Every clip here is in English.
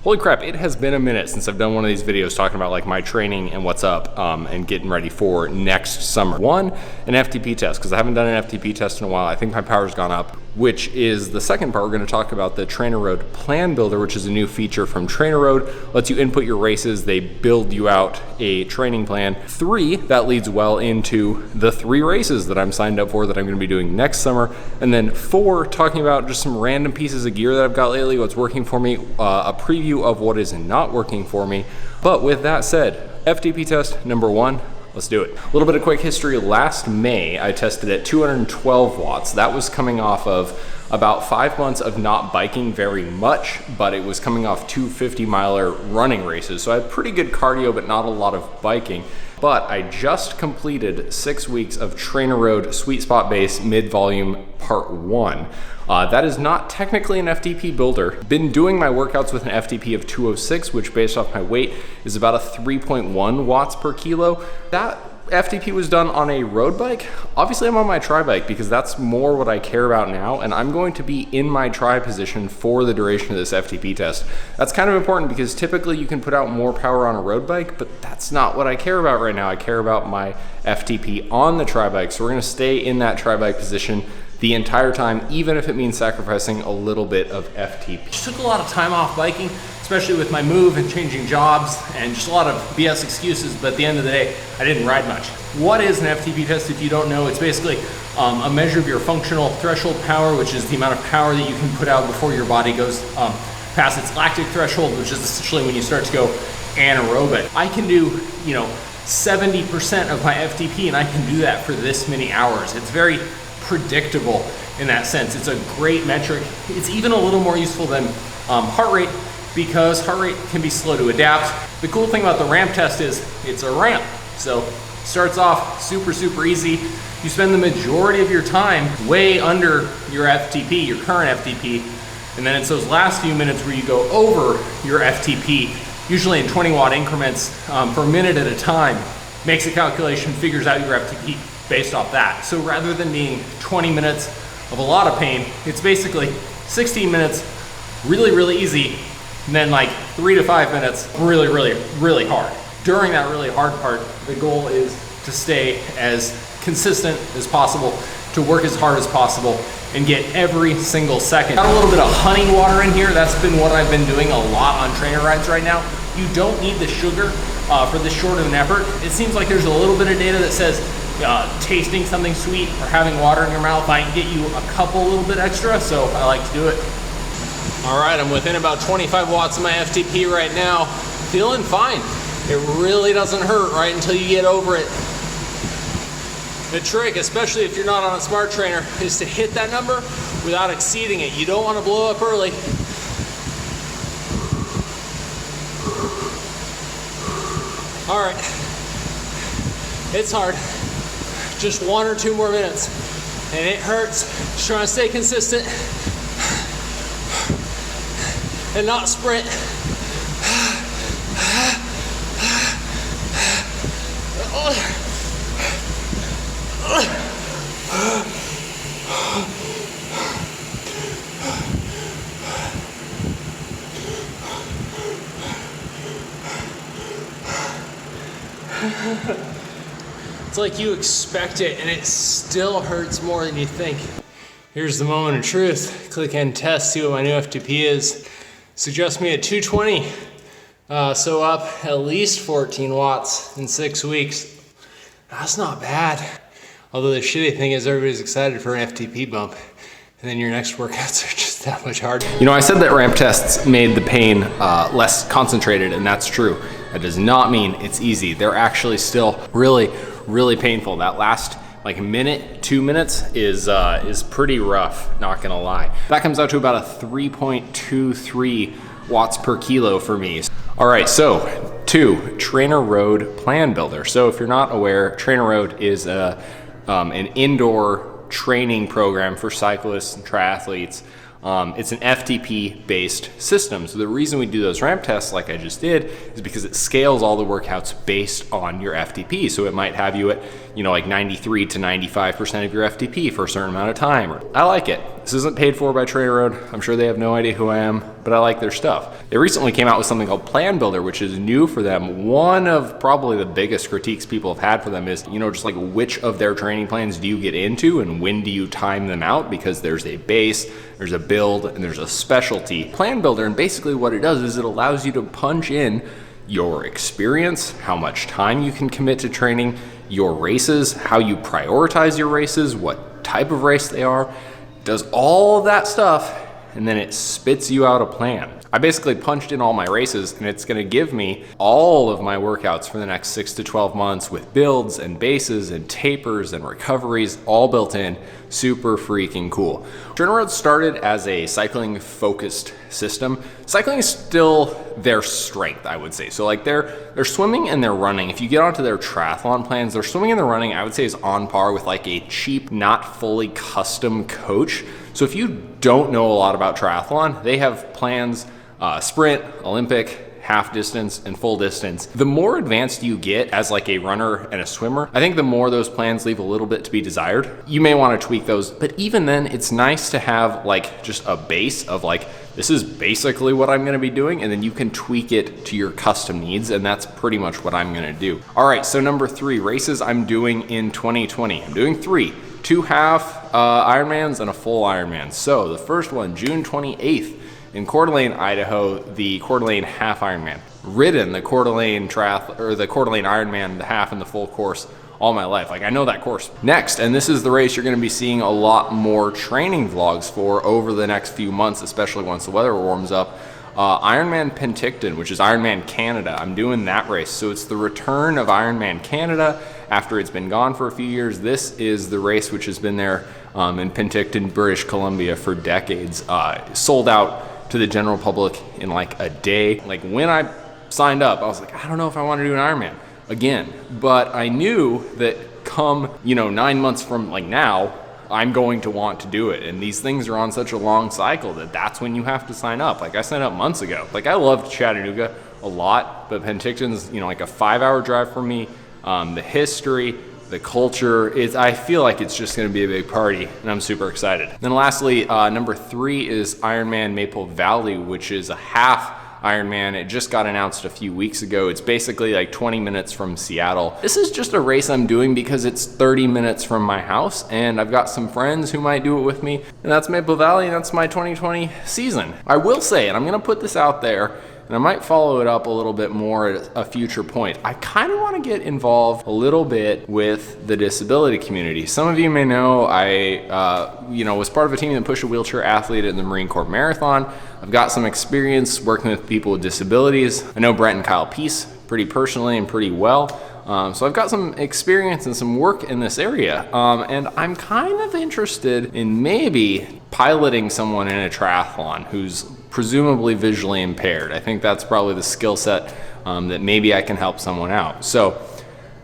Holy crap, it has been a minute since I've done one of these videos talking about like my training and what's up and getting ready for next summer. One, an FTP test, because I haven't done an FTP test in a while. I think my power's gone up, which is the second part. We're gonna talk about the TrainerRoad Plan Builder, which is a new feature from TrainerRoad. Lets you input your races, they build you out a training plan. 3, that leads well into the 3 races that I'm signed up for that I'm gonna be doing next summer. And then 4, talking about just some random pieces of gear that I've got lately, what's working for me, a preview of what is not working for me. But with that said, FTP test number 1, let's do it. A little bit of quick history. Last May, I tested at 212 watts. That was coming off of about 5 months of not biking very much, but it was coming off 2 50-miler running races. So I had pretty good cardio, but not a lot of biking. But I just completed 6 weeks of TrainerRoad Sweet Spot Base mid-volume part 1. That is not technically an FTP builder. Been doing my workouts with an FTP of 206, which based off my weight is about a 3.1 watts per kilo. That FTP was done on a road bike. Obviously I'm on my tri bike because that's more what I care about now, and I'm going to be in my tri position for the duration of this FTP test. That's kind of important because typically you can put out more power on a road bike, but that's not what I care about right now. I care about my FTP on the tri bike. So we're gonna stay in that tri bike position the entire time, even if it means sacrificing a little bit of FTP. Just took a lot of time off biking, especially with my move and changing jobs and just a lot of BS excuses, but at the end of the day, I didn't ride much. What is an FTP test if you don't know? It's basically a measure of your functional threshold power, which is the amount of power that you can put out before your body goes past its lactic threshold, which is essentially when you start to go anaerobic. I can do, 70% of my FTP, and I can do that for this many hours. It's very predictable in that sense. It's a great metric. It's even a little more useful than heart rate because heart rate can be slow to adapt. The cool thing about the ramp test is it's a ramp. So it starts off super easy. You spend the majority of your time way under your FTP, your current FTP, and then it's those last few minutes where you go over your FTP, usually in 20-watt increments for a minute at a time, makes a calculation, figures out your FTP based off that. So rather than being 20 minutes of a lot of pain, it's basically 16 minutes really easy, and then like 3 to 5 minutes really hard. During that really hard part, the goal is to stay as consistent as possible, to work as hard as possible, and get every single second. Got a little bit of honey water in here. That's been what I've been doing a lot on trainer rides right now. You don't need the sugar for this short of an effort. It seems like there's a little bit of data that says tasting something sweet or having water in your mouth might get you a couple little bit extra, so I like to do it. All right, I'm within about 25 watts of my FTP right now. Feeling fine. It really doesn't hurt right until you get over it. The trick, especially if you're not on a smart trainer, is to hit that number without exceeding it. You don't want to blow up early. All right, it's hard. Just 1 or 2 more minutes, and it hurts. Just trying to stay consistent and not sprint. It's like you expect it and it still hurts more than you think. Here's the moment of truth. Click end test, see what my new FTP is. Suggest me at 220. So up at least 14 watts in 6 weeks. That's not bad. Although the shitty thing is everybody's excited for an FTP bump, and then your next workouts are just that much harder. I said that ramp tests made the pain less concentrated, and that's true. That does not mean it's easy. They're actually still really painful. That last like minute, 2 minutes is pretty rough, not gonna lie. That comes out to about a 3.23 watts per kilo for me. All right, so 2, TrainerRoad Plan Builder. So if you're not aware, TrainerRoad is an indoor training program for cyclists and triathletes. It's an FTP based system. So the reason we do those ramp tests like I just did is because it scales all the workouts based on your FTP. So it might have you at, like 93 to 95% of your FTP for a certain amount of time. I like it. This isn't paid for by TrainerRoad. I'm sure they have no idea who I am, but I like their stuff. They recently came out with something called Plan Builder, which is new for them. One of probably the biggest critiques people have had for them is, just like which of their training plans do you get into and when do you time them out? Because there's a base, there's a build, and there's a specialty. Plan Builder, and basically what it does is it allows you to punch in your experience, how much time you can commit to training, your races, how you prioritize your races, what type of race they are, does all of that stuff, and then it spits you out a plan. I basically punched in all my races, and it's gonna give me all of my workouts for the next 6 to 12 months with builds and bases and tapers and recoveries all built in. Super freaking cool. TrainerRoad started as a cycling focused system. Cycling is still their strength, I would say. So like their swimming and their running, if you get onto their triathlon plans, their swimming and their running, I would say is on par with like a cheap, not fully custom coach. So if you don't know a lot about triathlon, they have plans, sprint, Olympic, half distance, and full distance. The more advanced you get as like a runner and a swimmer, I think the more those plans leave a little bit to be desired. You may want to tweak those, but even then it's nice to have like just a base of like, this is basically what I'm gonna be doing, and then you can tweak it to your custom needs, and that's pretty much what I'm gonna do. All right, so number 3, races I'm doing in 2020. I'm doing 3, 2 half Ironmans and a full Ironman. So the first one, June 28th, in Coeur d'Alene, Idaho, the Coeur d'Alene half Ironman. Ridden the Coeur d'Alene the Coeur d'Alene Ironman, the half and the full course all my life. Like I know that course. Next, and this is the race you're gonna be seeing a lot more training vlogs for over the next few months, especially once the weather warms up. Ironman Penticton, which is Ironman Canada. I'm doing that race. So it's the return of Ironman Canada after it's been gone for a few years. This is the race which has been there in Penticton, British Columbia for decades. Sold out to the general public in like a day. Like when I signed up, I was like, I don't know if I want to do an Ironman again, but I knew that come 9 months from like now, I'm going to want to do it. And these things are on such a long cycle that's when you have to sign up. Like I signed up months ago. Like I loved Chattanooga a lot, but Penticton's like a 5-hour drive for me. The history, the culture, I feel like it's just gonna be a big party, and I'm super excited. Then lastly, number 3 is Ironman Maple Valley, which is a half Ironman. It just got announced a few weeks ago. It's basically like 20 minutes from Seattle. This is just a race I'm doing because it's 30 minutes from my house, and I've got some friends who might do it with me, and that's Maple Valley, and that's my 2020 season. I will say, and I'm gonna put this out there, and I might follow it up a little bit more at a future point. I kind of want to get involved a little bit with the disability community. Some of you may know I was part of a team that pushed a wheelchair athlete in the Marine Corps Marathon. I've got some experience working with people with disabilities. I know Brent and Kyle Peace pretty personally and pretty well. So I've got some experience and some work in this area. And I'm kind of interested in maybe piloting someone in a triathlon who's presumably visually impaired. I think that's probably the skill set that maybe I can help someone out. So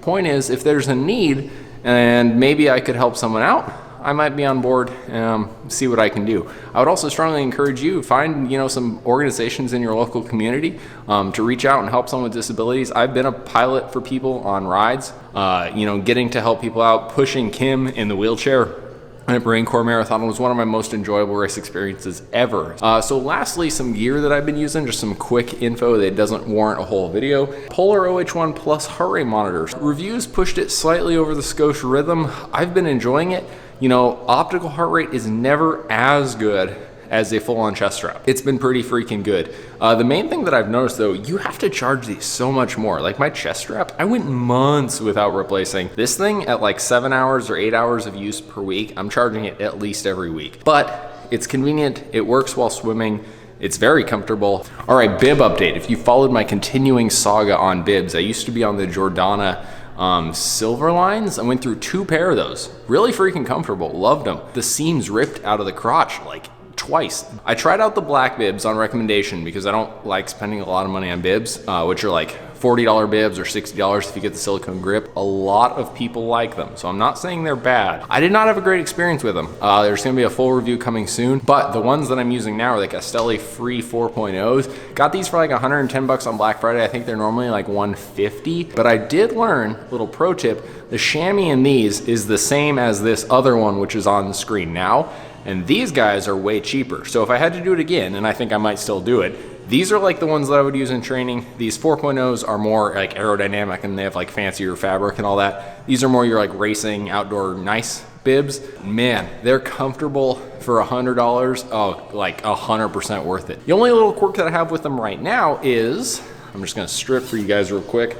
point is, if there's a need and maybe I could help someone out, I might be on board, see what I can do. I would also strongly encourage you, find some organizations in your local community to reach out and help someone with disabilities. I've been a pilot for people on rides, getting to help people out. Pushing Kim in the wheelchair at Marine Corps Marathon was one of my most enjoyable race experiences ever. So lastly, some gear that I've been using, just some quick info that doesn't warrant a whole video. Polar OH1 Plus heart rate monitors. Reviews pushed it slightly over the Scotia Rhythm. I've been enjoying it. Optical heart rate is never as good as a full-on chest strap. It's been pretty freaking good. The main thing that I've noticed though, you have to charge these so much more. Like my chest strap, I went months without replacing. This thing at like 7 hours or 8 hours of use per week, I'm charging it at least every week. But it's convenient, it works while swimming, it's very comfortable. All right, bib update. If you followed my continuing saga on bibs, I used to be on the Jordana silver lines. I went through 2 pair of those. Really freaking comfortable, loved them. The seams ripped out of the crotch like twice. I tried out the black bibs on recommendation because I don't like spending a lot of money on bibs, which are like $40 bibs or $60 if you get the silicone grip. A lot of people like them, so I'm not saying they're bad. I did not have a great experience with them. There's gonna be a full review coming soon, but the ones that I'm using now are the Castelli Free 4.0s. Got these for like 110 bucks on Black Friday. I think they're normally like 150, but I did learn, little pro tip, the chamois in these is the same as this other one, which is on the screen now. And these guys are way cheaper. So if I had to do it again, and I think I might still do it, these are like the ones that I would use in training. These 4.0s are more like aerodynamic and they have like fancier fabric and all that. These are more your like racing, outdoor, nice bibs. Man, they're comfortable for $100. Oh, like 100% worth it. The only little quirk that I have with them right now is, I'm just gonna strip for you guys real quick,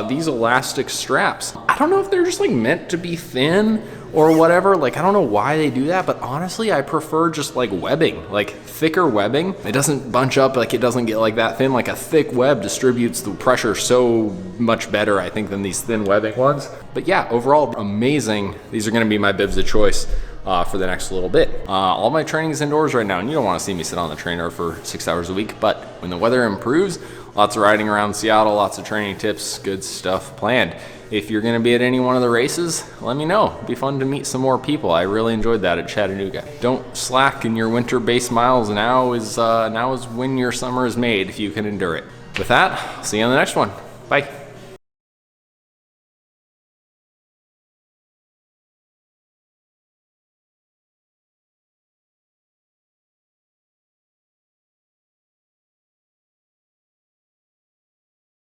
these elastic straps. I don't know if they're just like meant to be thin or whatever. Like, I don't know why they do that, but honestly, I prefer just like webbing, like thicker webbing. It doesn't bunch up, like it doesn't get like that thin. Like a thick web distributes the pressure so much better, I think, than these thin webbing ones. But yeah, overall, amazing. These are gonna be my bibs of choice for the next little bit. All my training is indoors right now, and you don't wanna see me sit on the trainer for 6 hours a week, but when the weather improves, lots of riding around Seattle, lots of training tips, good stuff planned. If you're gonna be at any one of the races, let me know. It'd be fun to meet some more people. I really enjoyed that at Chattanooga. Don't slack in your winter base miles. Now is when your summer is made, if you can endure it. With that, see you on the next one. Bye.